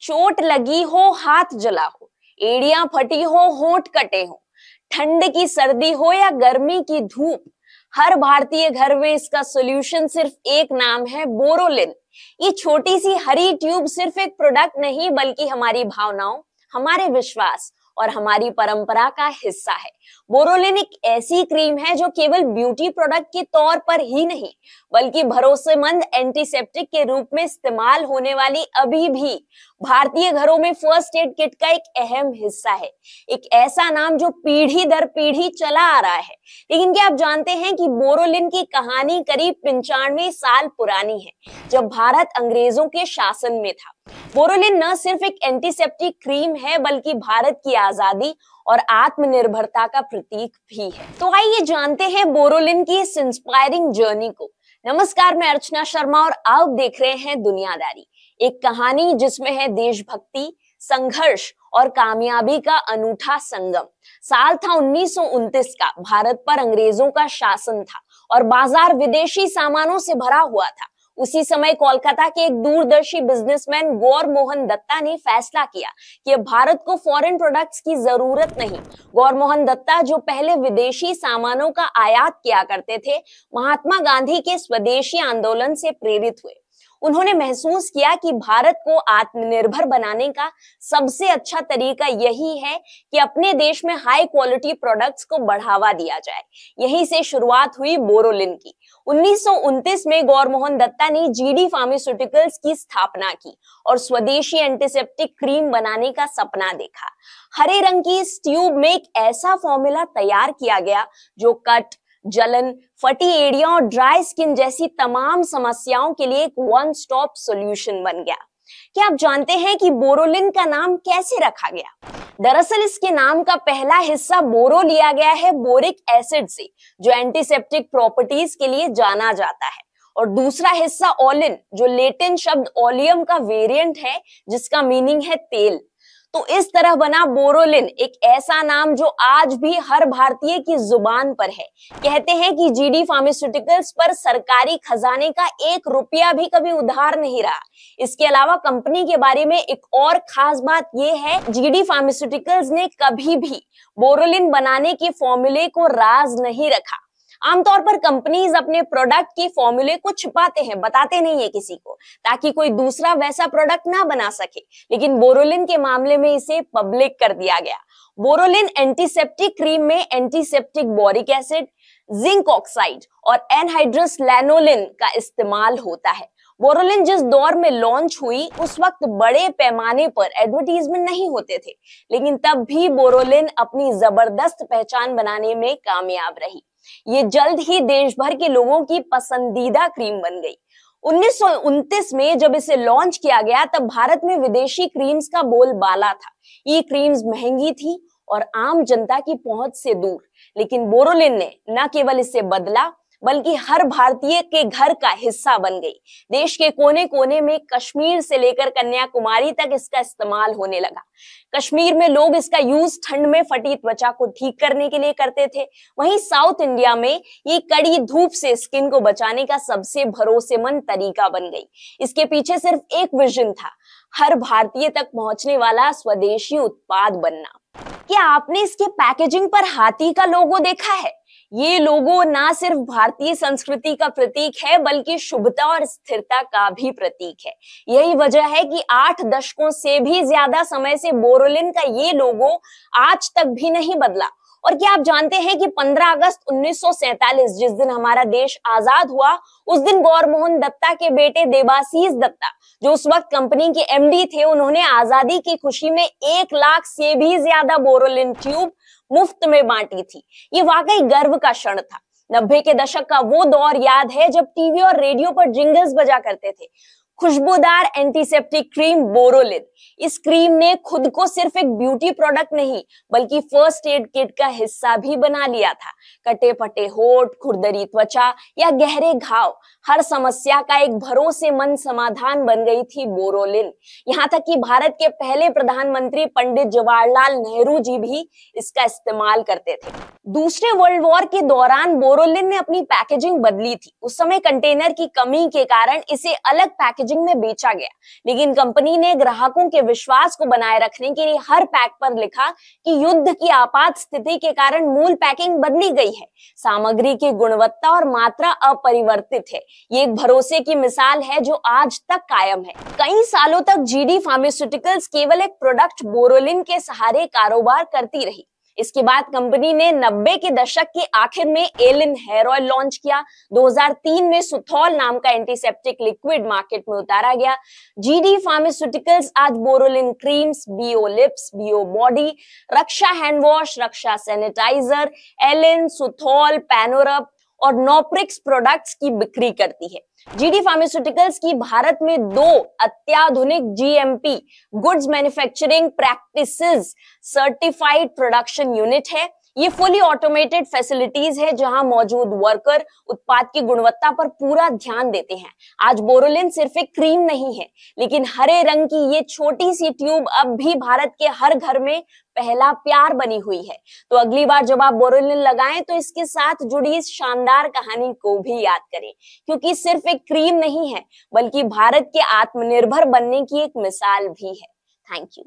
चोट लगी हो, हाथ जला हो, एड़ियां फटी हो, होंठ कटे हो, ठंड की सर्दी हो या गर्मी की धूप, हर भारतीय घर में इसका सॉल्यूशन सिर्फ एक नाम है, बोरोलिन। ये छोटी सी हरी ट्यूब सिर्फ एक प्रोडक्ट नहीं बल्कि हमारी भावनाओं, हमारे विश्वास और हमारी परंपरा का हिस्सा है। बोरोलिन एक ऐसी क्रीम है जो केवल ब्यूटी प्रोडक्ट के तौर पर ही नहीं बल्कि भरोसेमंद एंटीसेप्टिक के रूप में इस्तेमाल होने वाली अभी भी भारतीय घरों में फर्स्ट एड किट का एक अहम हिस्सा है। एक ऐसा नाम जो पीढ़ी दर पीढ़ी चला आ रहा है। लेकिन क्या आप जानते हैं कि बोरोलिन की कहानी करीब 95 साल पुरानी है, जब भारत अंग्रेजों के शासन में था। बोरोलिन न सिर्फ एक एंटीसेप्टिक क्रीम है बल्कि भारत की आजादी और आत्मनिर्भरता का प्रतीक भी है। तो आइए जानते हैं बोरोलिन की इस इंस्पायरिंग जर्नी को। नमस्कार, मैं अर्चना शर्मा और आप देख रहे हैं दुनियादारी, एक कहानी जिसमें है देशभक्ति, संघर्ष और कामयाबी का अनूठा संगम। साल था 1929 का। भारत पर अंग्रेजों का शासन था और बाजार विदेशी सामानों से भरा हुआ था। उसी समय कोलकाता के एक दूरदर्शी बिजनेसमैन गौर मोहन दत्ता ने फैसला किया कि अब भारत को फॉरेन प्रोडक्ट्स की जरूरत नहीं। गौर मोहन दत्ता, जो पहले विदेशी सामानों का आयात किया करते थे, महात्मा गांधी के स्वदेशी आंदोलन से प्रेरित हुए। उन्होंने महसूस किया कि भारत को आत्मनिर्भर बनाने का सबसे अच्छा तरीका यही है कि अपने देश में हाई क्वालिटी प्रोडक्ट्स को बढ़ावा दिया जाए। यहीं से शुरुआत हुई बोरोलिन की। 1929 में गौर मोहन दत्ता ने जीडी फार्मास्यूटिकल्स की स्थापना की और स्वदेशी एंटीसेप्टिक क्रीम बनाने का सपना देखा। हरे रंग की इस ट्यूब में एक ऐसा फॉर्मूला तैयार किया गया जो कट, जलन, फटी एड़ियां और ड्राई स्किन जैसी तमाम समस्याओं के लिए एक वन स्टॉप सॉल्यूशन बन गया। क्या आप जानते हैं कि बोरोलिन का नाम कैसे रखा गया? दरअसल इसके नाम का पहला हिस्सा बोरो लिया गया है बोरिक एसिड से, जो एंटीसेप्टिक प्रॉपर्टीज के लिए जाना जाता है, और दूसरा हिस्सा ओलिन, जो लैटिन शब्द ओलियम का वेरिएंट है जिसका मीनिंग है तेल। तो इस तरह बना बोरोलिन एक ऐसा नाम जो आज भी हर भारतीय की जुबान पर है। कहते हैं कि जीडी फार्मास्यूटिकल्स पर सरकारी खजाने का 1 रुपया भी कभी उधार नहीं रहा। इसके अलावा कंपनी के बारे में एक और खास बात यह है, जीडी फार्मास्यूटिकल्स ने कभी भी बोरोलिन बनाने के फॉर्मूले को राज नहीं रखा। आमतौर पर कंपनीज अपने प्रोडक्ट के फॉर्मूले को छिपाते हैं, बताते नहीं है किसी को, ताकि कोई दूसरा वैसा प्रोडक्ट ना बना सके। लेकिन बोरोलिन के मामले में इसे पब्लिक कर दिया गया। बोरोलिन एंटीसेप्टिक क्रीम में antiseptic boric acid, zinc oxide और एनहाइड्रस लैनोलिन का इस्तेमाल होता है। बोरोलिन जिस दौर में लॉन्च हुई उस वक्त बड़े पैमाने पर एडवर्टीजमेंट नहीं होते थे, लेकिन तब भी बोरोलिन अपनी जबरदस्त पहचान बनाने में कामयाब रही। ये जल्द ही देश भर के लोगों की पसंदीदा क्रीम बन गई। 1929 में जब इसे लॉन्च किया गया तब भारत में विदेशी क्रीम्स का बोलबाला था। ये क्रीम्स महंगी थी और आम जनता की पहुंच से दूर, लेकिन बोरोलिन ने न केवल इसे बदला बल्कि हर भारतीय के घर का हिस्सा बन गई। देश के कोने कोने में, कश्मीर से लेकर कन्याकुमारी तक इसका इस्तेमाल होने लगा। कश्मीर में लोग इसका यूज ठंड में फटी त्वचा को ठीक करने के लिए करते थे। वहीं साउथ इंडिया में ये कड़ी धूप से स्किन को बचाने का सबसे भरोसेमंद तरीका बन गई। इसके पीछे सिर्फ एक विजन था, हर भारतीय तक पहुंचने वाला स्वदेशी उत्पाद बनना। क्या आपने इसके पैकेजिंग पर हाथी का लोगो देखा है? ये लोगो ना सिर्फ भारतीय संस्कृति का प्रतीक है बल्कि शुभता और स्थिरता का भी प्रतीक है। यही वजह है कि 8 दशकों से भी ज्यादा समय से बोरोलिन का ये लोगो आज तक भी नहीं बदला। और क्या आप जानते हैं कि 15 अगस्त 1947 जिस दिन हमारा देश आजाद हुआ, उस दिन गौर मोहन दत्ता के बेटे देबाशीष दत्ता, जो उस वक्त कंपनी के एमडी थे, उन्होंने आजादी की खुशी में 1 लाख से भी ज्यादा बोरोलिन ट्यूब मुफ्त में बांटी थी। ये वाकई गर्व का क्षण था। 90 के दशक का वो दौर याद है जब टीवी और रेडियो पर जिंगल्स बजा करते थे, खुशबूदार एंटीसेप्टिक क्रीम बोरोलिन। इस क्रीम ने खुद को सिर्फ एक ब्यूटी प्रोडक्ट नहीं बल्कि फर्स्ट एड किट का हिस्सा भी बना लिया था। कटे फटे होठ, खुरदरी त्वचा या गहरे घाव, हर समस्या का एक भरोसेमंद समाधान बन गई थी बोरोलिन। यहाँ तक कि भारत के पहले प्रधानमंत्री पंडित जवाहरलाल नेहरू जी भी इसका इस्तेमाल करते थे। दूसरे वर्ल्ड वॉर के दौरान बोरोलिन ने अपनी पैकेजिंग बदली थी। उस समय कंटेनर की कमी के कारण इसे अलग पैकेजिंग पैकेजिंग में बेचा गया, लेकिन कंपनी ने ग्राहकों के विश्वास को बनाए रखने के लिए हर पैक पर लिखा कि युद्ध की आपात स्थिति के कारण मूल पैकिंग बदली गई है। सामग्री की गुणवत्ता और मात्रा अपरिवर्तित है। ये एक भरोसे की मिसाल है जो आज तक कायम है। कई सालों तक जीडी फार्मास्यूटिकल्स केवल एक प्रोडक्ट बोरोलिन के सहारे कारोबार करती रही। इसके बाद कंपनी ने 90 के दशक के आखिर में एलिन हेयर ऑयल लॉन्च किया। 2003 में सुथॉल नाम का एंटीसेप्टिक लिक्विड मार्केट में उतारा गया। जीडी फार्मास्यूटिकल्स आज बोरोलिन क्रीम्स, बियो लिप्स, बियो बॉडी, रक्षा हैंड वॉश, रक्षा सैनिटाइजर, एलिन, सुथॉल, पैनोरप और नोप्रिक्स प्रोडक्ट्स की बिक्री करती है। जीडी फार्मास्यूटिकल्स की भारत में 2 अत्याधुनिक GMP goods manufacturing practices certified production unit है। ये फुली ऑटोमेटेड फैसिलिटीज है जहां मौजूद वर्कर उत्पाद की गुणवत्ता पर पूरा ध्यान देते हैं। आज बोरोलिन सिर्फ एक क्रीम नहीं है, लेकिन हरे रंग की ये छोटी सी ट्यूब अब भी भारत के हर घर में पहला प्यार बनी हुई है। तो अगली बार जब आप बोरोलिन लगाएं तो इसके साथ जुड़ी इस शानदार कहानी को भी याद करें, क्योंकि सिर्फ एक क्रीम नहीं है बल्कि भारत के आत्मनिर्भर बनने की एक मिसाल भी है। Thank you.